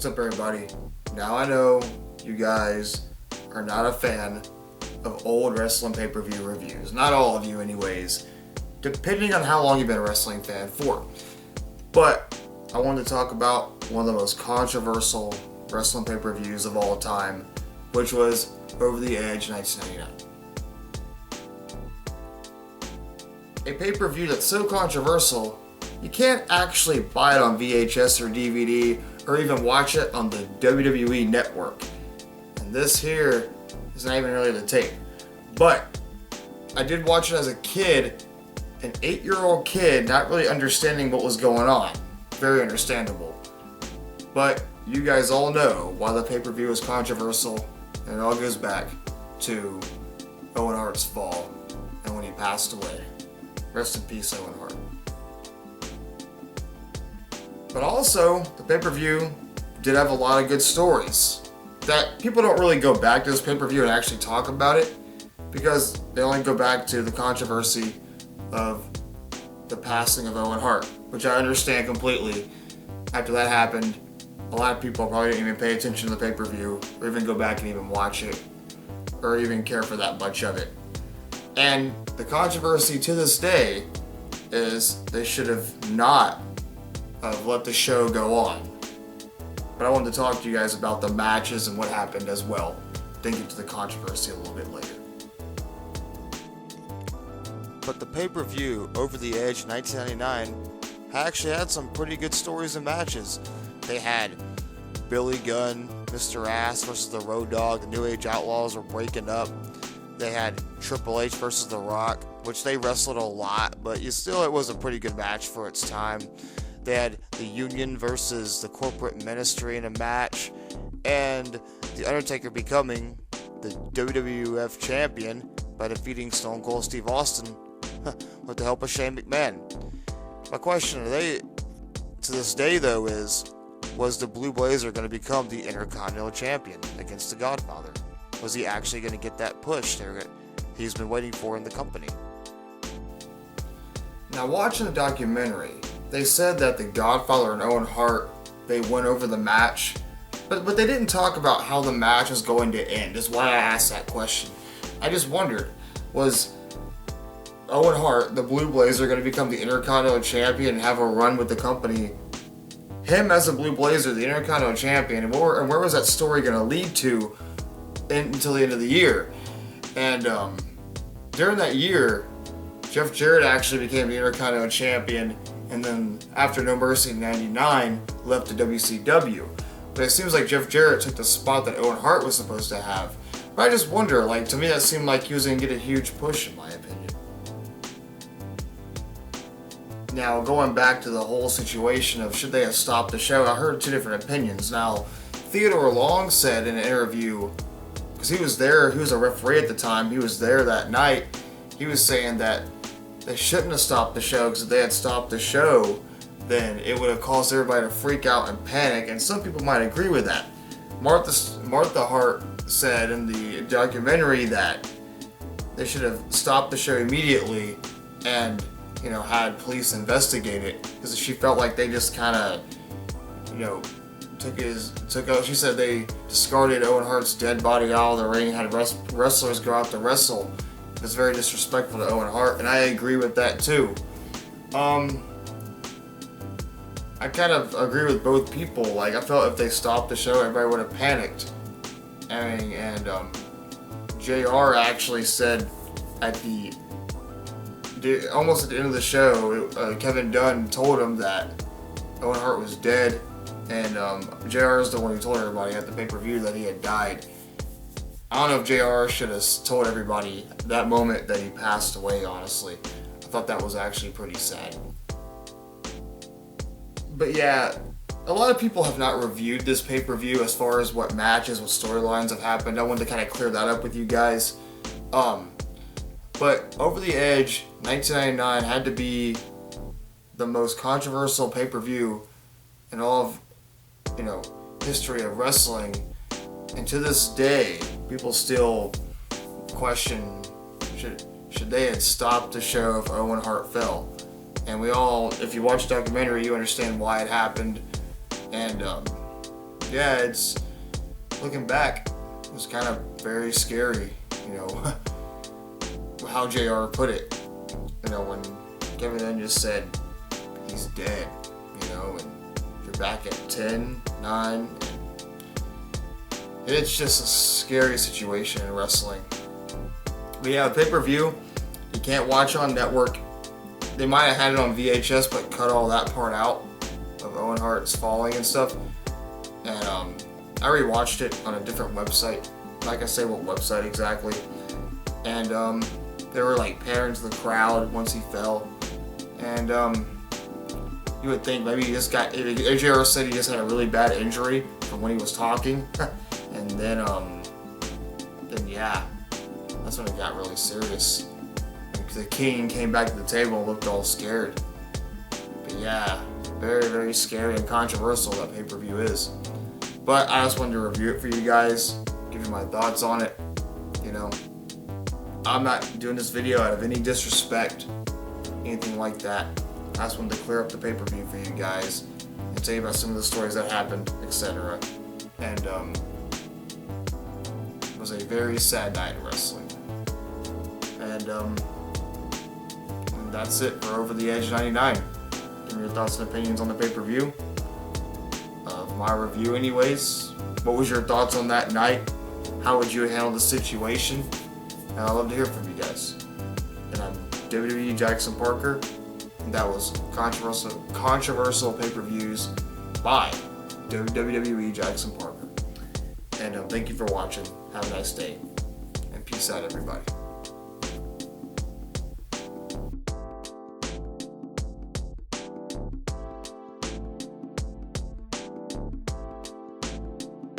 What's up, everybody? Now I know you guys are not a fan of old wrestling pay-per-view reviews. Not all of you anyways, depending on how long you've been a wrestling fan for. But I wanted to talk about one of the most controversial wrestling pay-per-views of all time, which was Over the Edge 1999. A pay-per-view that's so controversial, you can't actually buy it on VHS or DVD or even watch it on the WWE network. And this here is not even really the tape. But I did watch it as a kid, an 8-year-old kid, not really understanding what was going on. Very understandable. But you guys all know why the pay-per-view is controversial, and it all goes back to Owen Hart's fall and when he passed away. Rest in peace, Owen Hart. But also, the pay-per-view did have a lot of good stories that people don't really go back to this pay-per-view and actually talk about it because they only go back to the controversy of the passing of Owen Hart, which I understand completely. After that happened, a lot of people probably didn't even pay attention to the pay-per-view or even go back and even watch it or even care for that much of it. And the controversy to this day is they should have not let the show go on. But I wanted to talk to you guys about the matches and what happened as well. Then get to the controversy a little bit later. But the pay-per-view Over the Edge 1999 actually had some pretty good stories and matches. They had Billy Gunn, Mr. Ass versus the Road Dogg. The New Age Outlaws were breaking up. They had Triple H versus The Rock, which they wrestled a lot, but it was a pretty good match for its time. They had the Union versus the Corporate Ministry in a match, and The Undertaker becoming the WWF champion by defeating Stone Cold Steve Austin with the help of Shane McMahon. My question today, to this day though, was the Blue Blazer going to become the Intercontinental Champion against the Godfather? Was he actually going to get that push that he's been waiting for in the company? Now, watching the documentary, they said that the Godfather and Owen Hart, they went over the match, but they didn't talk about how the match was going to end. Is why I asked that question. I just wondered, was Owen Hart, the Blue Blazer, going to become the Intercontinental Champion and have a run with the company? Him as the Blue Blazer, the Intercontinental Champion, and where was that story going to lead to until the end of the year? And during that year, Jeff Jarrett actually became the Intercontinental Champion, and then after No Mercy in '99, left to WCW. But it seems like Jeff Jarrett took the spot that Owen Hart was supposed to have. But I just wonder, to me that seemed like he was going to get a huge push, in my opinion. Now, going back to the whole situation of should they have stopped the show, I heard two different opinions. Now, Theodore Long said in an interview, because he was there, he was a referee at the time, he was there that night, he was saying that they shouldn't have stopped the show, because if they had stopped the show, then it would have caused everybody to freak out and panic, and some people might agree with that. Martha Hart said in the documentary that they should have stopped the show immediately and had police investigate it, because she felt like they just kind of took out. She said they discarded Owen Hart's dead body out of the ring, had wrestlers go out to wrestle. It's very disrespectful to Owen Hart, and I agree with that too. I kind of agree with both people. I felt if they stopped the show, everybody would have panicked. And JR actually said almost at the end of the show, Kevin Dunn told him that Owen Hart was dead, and JR is the one who told everybody at the pay-per-view that he had died. I don't know if JR should have told everybody that moment that he passed away, honestly. I thought that was actually pretty sad. But yeah, a lot of people have not reviewed this pay-per-view as far as what matches, what storylines have happened. I wanted to kind of clear that up with you guys. But Over the Edge 1999 had to be the most controversial pay-per-view in all of, history of wrestling. And to this day, people still question should they have stopped the show if Owen Hart fell. And we all, if you watch the documentary, you understand why it happened. And yeah, it's looking back, it was kind of very scary, how JR put it. When Kevin Dunn just said he's dead, and you're back at 10, 9, and it's just a scary situation in wrestling. But yeah, pay-per-view, you can't watch on network. They might have had it on VHS, but cut all that part out of Owen Hart's falling and stuff. And I rewatched it on a different website. Like I say, what website exactly? And there were like patterns of the crowd once he fell. And you would think maybe he just got. AJR said he just had a really bad injury from when he was talking, and then yeah, that's when it got really serious. The King came back to the table and looked all scared. But yeah, very, very scary and controversial that pay-per-view is. But I just wanted to review it for you guys, give you my thoughts on it. I'm not doing this video out of any disrespect, anything like that. I just wanted to clear up the pay-per-view for you guys and tell you about some of the stories that happened, etc. And it was a very sad night in wrestling. And that's it for Over the Edge 99. Give me your thoughts and opinions on the pay-per-view. My review anyways. What was your thoughts on that night? How would you handle the situation? And I'd love to hear from you guys. And I'm WWE Jackson Parker. And that was controversial pay-per-views by WWE Jackson Parker. And thank you for watching. Have a nice day. And peace out, everybody.